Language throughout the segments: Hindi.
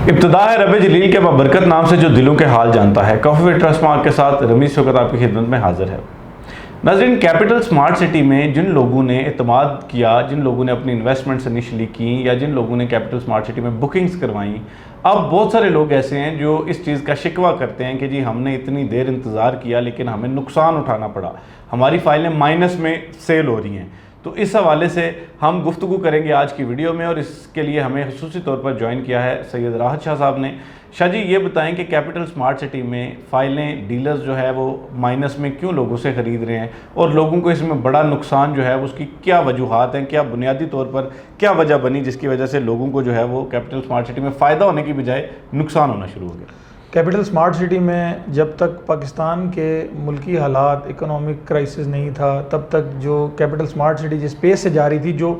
इब्तिदा है रब जलील के बरकत नाम से जो दिलों के हाल जानता है। कॉफी ट्रस्ट मार्क के साथ रमीज शौकत आपकी खिदमत में हाजिर है। नाज़रीन, कैपिटल स्मार्ट सिटी में जिन लोगों ने एतमाद किया, जिन लोगों ने अपनी इन्वेस्टमेंट्स इनिशियली की या जिन लोगों ने कैपिटल स्मार्ट सिटी में बुकिंग्स करवाई, अब बहुत सारे लोग ऐसे हैं जो इस चीज़ का शिकवा करते हैं कि जी हमने इतनी देर इंतज़ार किया लेकिन हमें नुकसान उठाना पड़ा, हमारी फाइलें माइनस में सेल हो रही हैं। तो इस हवाले से हम गुफ्तगू करेंगे आज की वीडियो में, और इसके लिए हमें खुसूसी तौर पर ज्वाइन किया है सैयद राहत शाह साहब ने। शाह जी, ये बताएं कि कैपिटल स्मार्ट सिटी में फ़ाइलें डीलर्स जो है वो माइनस में क्यों लोगों से ख़रीद रहे हैं, और लोगों को इसमें बड़ा नुकसान जो है उसकी क्या वजूहात हैं, क्या बुनियादी तौर पर क्या वजह बनी जिसकी वजह से लोगों को जो है वो कैपिटल स्मार्ट सिटी में फ़ायदा होने की बजाय नुकसान होना शुरू हो गया। कैपिटल स्मार्ट सिटी में जब तक पाकिस्तान के मुल्की हालात, इकोनॉमिक क्राइसिस नहीं था, तब तक जो कैपिटल स्मार्ट सिटी जिस पेस से जा रही थी, जो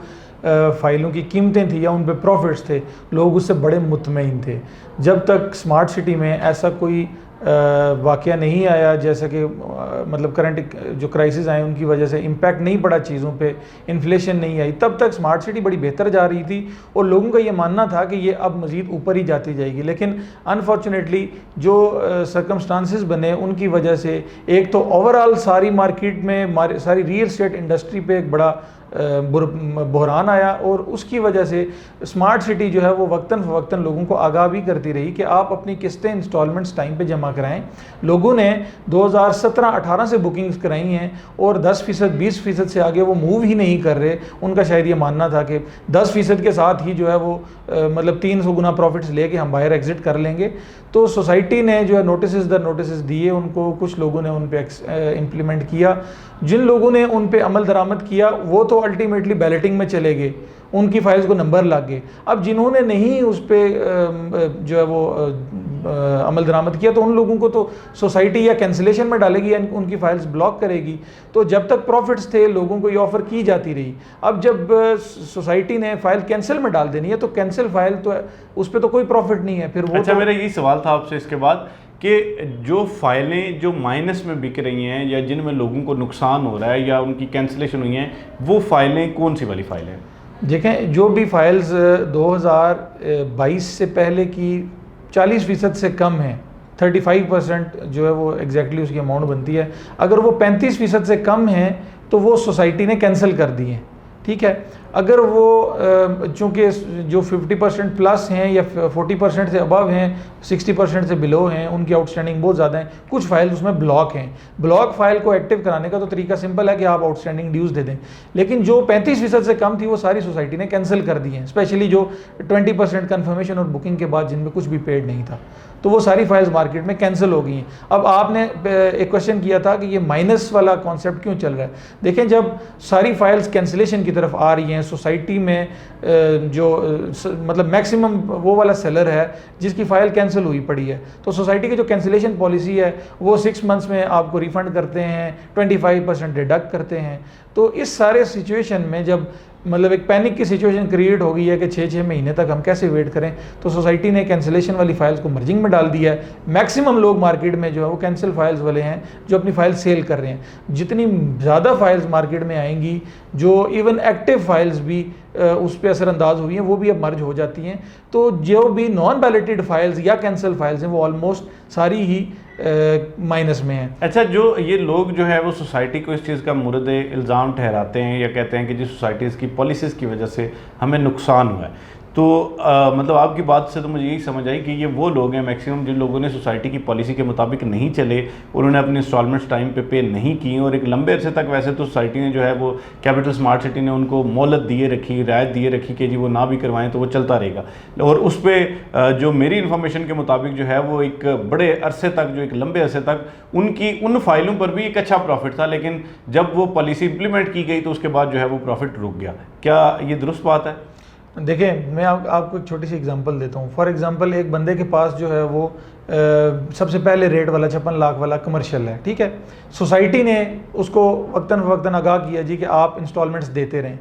फ़ाइलों की कीमतें थी या उन पे प्रॉफिट्स थे, लोग उससे बड़े मुतमईन थे। जब तक स्मार्ट सिटी में ऐसा कोई वाक़या नहीं आया, जैसा कि मतलब करंट जो क्राइसिस आए उनकी वजह से इम्पैक्ट नहीं पड़ा चीज़ों पे, इन्फ्लेशन नहीं आई, तब तक स्मार्ट सिटी बड़ी बेहतर जा रही थी और लोगों का ये मानना था कि ये अब मज़ीद ऊपर ही जाती जाएगी। लेकिन अनफॉर्चुनेटली जो सर्कमस्टांसिस बने उनकी वजह से एक तो ओवरऑल सारी मार्केट में सारी रियल एस्टेट इंडस्ट्री पे एक बड़ा बहरान आया, और उसकी वजह से स्मार्ट सिटी जो है वो वक्तन फ़वक्तन लोगों को आगाह भी करती रही कि आप अपनी किस्तें इंस्टॉलमेंट्स टाइम पे जमा कराएं। लोगों ने 2017-18 से बुकिंग्स कराई हैं और 10% 20% से आगे वो मूव ही नहीं कर रहे। उनका शायद ये मानना था कि 10% के साथ ही जो है वो मतलब 300 गुना प्रॉफिट्स लेके हम बाहर एग्जिट कर लेंगे। तो सोसाइटी ने जो है नोटिस दर नोटिस दिए उनको, कुछ लोगों ने उन पर इम्प्लीमेंट किया। जिन लोगों ने उन पर अमल दरामद किया वो तो अल्टीमेटली बैलेटिंग में चले गए, उनकी फाइल्स को नंबर लग गए। अब जिन्होंने नहीं उस पर जो है वो अमल दरामद किया, तो उन लोगों को तो सोसाइटी या कैंसिलेशन में डालेगी या उनकी फाइल्स ब्लॉक करेगी। तो जब तक प्रॉफिट्स थे लोगों को ये ऑफ़र की जाती रही। अब जब सोसाइटी ने फ़ाइल कैंसिल में डाल देनी है तो कैंसिल फाइल तो उस पर तो कोई प्रॉफिट नहीं है फिर वो। अच्छा, मेरा यही सवाल था आपसे इसके बाद कि जो फाइलें जो माइनस में बिक रही हैं या जिनमें लोगों को नुकसान हो रहा है या उनकी कैंसिलेशन हुई हैं, वो फाइलें कौन सी वाली फाइलें हैं? देखें, जो भी फाइल्स 2022 से पहले की 40% से कम हैं, 35% जो है वो एग्जैक्टली उसकी अमाउंट बनती है। अगर वो 35% से कम हैं तो वो सोसाइटी ने कैंसिल कर दी हैं, ठीक है। अगर वो चूँकि जो 50% प्लस हैं या 40% से अबव हैं, 60% से बिलो हैं, उनकी आउटस्टैंडिंग बहुत ज़्यादा हैं, कुछ फाइल उसमें ब्लॉक हैं। ब्लॉक फाइल को एक्टिव कराने का तो तरीका सिंपल है कि आप आउटस्टैंडिंग ड्यूज़ दे दें। लेकिन जो 35% से कम थी वो सारी सोसाइटी ने कैंसिल कर दी हैं, स्पेशली जो 20% कन्फर्मेशन और बुकिंग के बाद जिनमें कुछ भी पेड नहीं था, तो वो सारी फाइल्स मार्केट में कैंसिल हो गई हैं। अब आपने एक क्वेश्चन किया था कि ये माइनस वाला कॉन्सेप्ट क्यों चल रहा है। देखें, जब सारी फाइल्स कैंसिलेशन की तरफ आ रही हैं, सोसाइटी में जो मतलब मैक्सिमम वो वाला सेलर है जिसकी फ़ाइल कैंसिल हुई पड़ी है, तो सोसाइटी की जो कैंसिलेशन पॉलिसी है वो 6 मंथ्स में आपको रिफ़ंड करते हैं, 25% डिडक्ट करते हैं। तो इस सारे सिचुएशन में जब मतलब एक पैनिक की सिचुएशन क्रिएट हो गई है कि 6 महीने तक हम कैसे वेट करें, तो सोसाइटी ने कैंसिलेशन वाली फाइल्स को मर्जिंग में डाल दिया है। मैक्सिमम लोग मार्केट में जो है वो कैंसिल फाइल्स वाले हैं जो अपनी फाइल सेल कर रहे हैं। जितनी ज़्यादा फाइल्स मार्केट में आएंगी, जो इवन एक्टिव फाइल्स भी उस पर असरअंदाज हुई हैं वो भी अब मर्ज हो जाती हैं। तो जो भी नॉन बैलेटेड फाइल्स या कैंसिल फाइल्स हैं वो ऑलमोस्ट सारी ही माइनस में है। अच्छा, जो ये लोग जो है वो सोसाइटी को इस चीज़ का मुर्द इल्ज़ाम ठहराते हैं या कहते हैं कि जी सोसाइटीज़ की पॉलिसीज़ की वजह से हमें नुकसान हुआ है, तो मतलब आपकी बात से तो मुझे यही समझ आई कि ये वो लोग हैं मैक्सिमम जिन लोगों ने सोसाइटी की पॉलिसी के मुताबिक नहीं चले, उन्होंने अपनी इंस्टॉलमेंट्स टाइम पे नहीं की, और एक लंबे अरसे तक वैसे तो सोसाइटी ने जो है वो कैपिटल स्मार्ट सिटी ने उनको मोहलत दिए रखी, रियायत दिए रखी कि जी वो ना भी करवाएं तो वो चलता रहेगा। और उस पर जो मेरी इन्फॉर्मेशन के मुताबिक जो है वो एक बड़े अरसे तक, जो एक लंबे अरसे तक उनकी उन फाइलों पर भी एक अच्छा प्रॉफिट था, लेकिन जब वो पॉलिसी इम्प्लीमेंट की गई तो उसके बाद जो है वो प्रॉफिट रुक गया। क्या ये दुरुस्त बात है? देखें, मैं आपको एक छोटी सी एग्जांपल देता हूँ। फॉर एग्जांपल, एक बंदे के पास जो है वो सबसे पहले रेट वाला 56 लाख वाला कमर्शियल है, ठीक है। सोसाइटी ने उसको वक्तन फ़वक्तन आगाह किया जी कि आप इंस्टॉलमेंट्स देते रहें।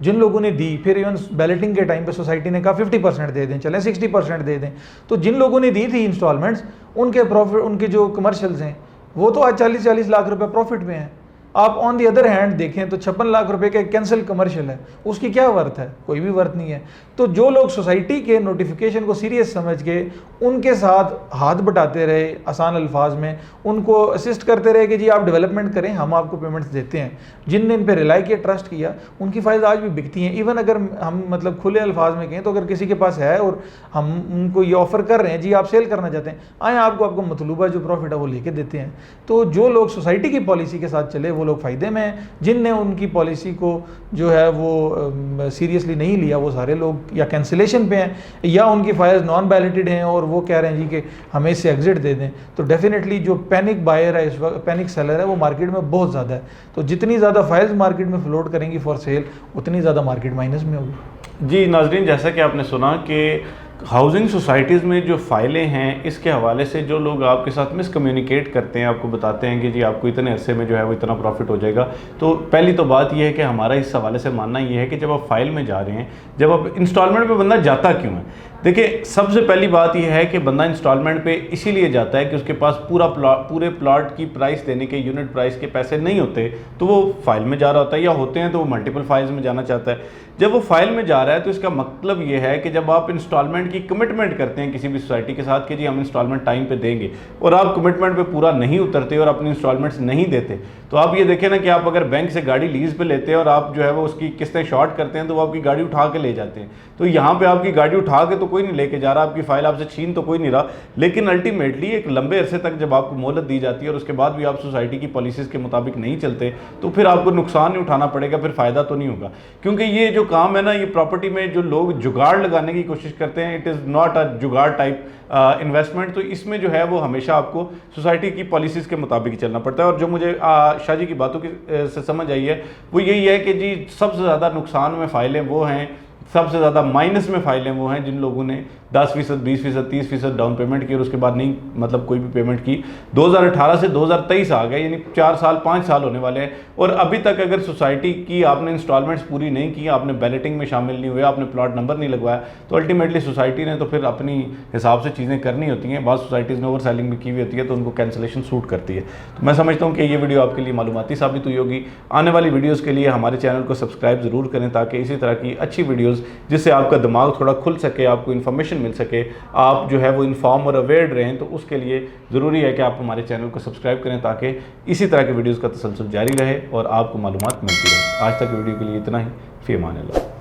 जिन लोगों ने दी, फिर इवन बैलेटिंग के टाइम पे सोसाइटी ने कहा 50% दे दें, चलें 60% दे दें। तो जिन लोगों ने दी थी इंस्टॉलमेंट्स, उनके प्रॉफिट, उनके जो कमर्शियल्स हैं वो तो आज 40-40 लाख रुपए प्रॉफिट में हैं। आप ऑन दी अदर हैंड देखें तो 56 लाख रुपए का एक कैंसिल कमर्शियल है, उसकी क्या वर्थ है? कोई भी वर्थ नहीं है। तो जो लोग सोसाइटी के नोटिफिकेशन को सीरियस समझ के उनके साथ हाथ बटाते रहे, आसान अल्फाज में उनको असिस्ट करते रहे कि जी आप डेवलपमेंट करें, हम आपको पेमेंट्स देते हैं, जिनने इन पे रिलाई किया, ट्रस्ट किया, उनकी फाइल्स आज भी बिकती हैं। इवन अगर हम मतलब खुले अल्फाज में कहें तो अगर किसी के पास है और हम उनको ये ऑफर कर रहे हैं, जी आप सेल करना चाहते हैं, आए आपको मतलूबा जो प्रॉफिट है वो लेके देते हैं। तो जो लोग सोसाइटी की पॉलिसी के साथ चले वो लोग फ़ायदे में हैं, जिनने उनकी पॉलिसी को जो है वो सीरियसली नहीं लिया वो सारे लोग या कैंसिलेशन पे हैं या उनकी फाइल्स नॉन बैलेटेड हैं और वो कह रहे हैं जी कि हमें इससे एग्जिट दे दें। तो डेफिनेटली जो पैनिक बायर है इस वक्त, पैनिक सेलर है, वो मार्केट में बहुत ज़्यादा है। तो जितनी ज़्यादा फाइल्स मार्केट में फ्लोट करेंगी फॉर सेल, उतनी ज़्यादा मार्केट माइनस में होगी। जी नाजरीन, जैसा कि आपने सुना कि हाउसिंग सोसाइटीज़ में जो फ़ाइलें हैं, इसके हवाले से जो लोग आपके साथ मिसकम्युनिकेट करते हैं, आपको बताते हैं कि जी आपको इतने अरसे में जो है वो इतना प्रॉफिट हो जाएगा। तो पहली तो बात यह है कि हमारा इस हवाले से मानना ये है कि जब आप फाइल में जा रहे हैं, जब आप इंस्टॉलमेंट पे बंदा जाता क्यों है? देखिए, सबसे पहली बात यह है कि बंदा इंस्टॉलमेंट पे इसीलिए जाता है कि उसके पास पूरे प्लॉट की प्राइस देने के, यूनिट प्राइस के पैसे नहीं होते, तो वो फाइल में जा रहा होता है, या होते हैं तो वो मल्टीपल फाइल्स में जाना चाहता है। जब वो फाइल में जा रहा है तो इसका मतलब ये है कि जब आप इंस्टॉलमेंट की कमिटमेंट करते हैं किसी भी सोसाइटी के साथ कि जी हम इंस्टॉलमेंट टाइम पे देंगे, और आप कमिटमेंट पे पूरा नहीं उतरते और अपनी इंस्टॉलमेंट्स नहीं देते, तो आप ये देखें ना कि आप अगर बैंक से गाड़ी लीज पे लेते हैं और आप जो है वो उसकी किस्तें शॉर्ट करते हैं, तो वो आपकी गाड़ी उठा के ले जाते हैं। तो यहाँ पे आपकी गाड़ी उठा के तो कोई नहीं लेके जा रहा, आपकी फाइल आपसे छीन तो कोई नहीं रहा, लेकिन अल्टीमेटली एक लंबे अरसे तक जब आपको मोहलत दी जाती है और उसके बाद भी आप सोसाइटी की पॉलिसीज़ के मुताबिक नहीं चलते, तो फिर आपको नुकसान नहीं उठाना पड़ेगा, फिर फ़ायदा तो नहीं होगा। क्योंकि ये जो काम है ना, ये प्रॉपर्टी में जो लोग जुगाड़ लगाने की कोशिश करते हैं, इट इज़ नॉट अ जुगाड़ टाइप इन्वेस्टमेंट। तो इसमें जो है वो हमेशा आपको सोसाइटी की पॉलिसीज़ के मुताबिक ही चलना पड़ता है। और जो मुझे शाह जी की बातों की से समझ आई है वो यही है कि जी सबसे ज़्यादा नुकसान में फ़ाइलें वो हैं, सबसे ज़्यादा माइनस में फ़ाइलें वो हैं जिन लोगों ने 10%, 20%, 30% डाउन पेमेंट की और उसके बाद नहीं मतलब कोई भी पेमेंट की। 2018 से 2023 आ गए, यानी 4 साल 5 साल होने वाले हैं, और अभी तक अगर सोसाइटी की आपने इंस्टॉलमेंट्स पूरी नहीं की, आपने बैलेटिंग में शामिल नहीं हुए, आपने प्लॉट नंबर नहीं लगवाया, तो अल्टीमेटली सोसाइटी ने तो फिर अपनी हिसाब से चीज़ें करनी होती हैं। बाद सोसाइटीज़ ने ओवर सेलिंग भी की हुई होती है, तो उनको कैंसिलेशन सूट करती है। तो मैं समझता हूँ कि ये वीडियो आपके लिए मालूमाती साबित हुई होगी। आने वाली वीडियोज़ के लिए हमारे चैनल को सब्सक्राइब ज़रूर करें, ताकि इसी तरह की अच्छी वीडियोज़ जिससे आपका दिमाग थोड़ा खुल सके, आपको इन्फॉर्मेशन मिल सके, आप जो है वो इन्फॉर्म और अवेयर रहें, तो उसके लिए ज़रूरी है कि आप हमारे चैनल को सब्सक्राइब करें, ताकि इसी तरह के वीडियोज़ का तसलसल जारी रहे और आपको मालूमात मिलती रहे। आज तक वीडियो के लिए इतना ही। फ़ी अमान अल्लाह।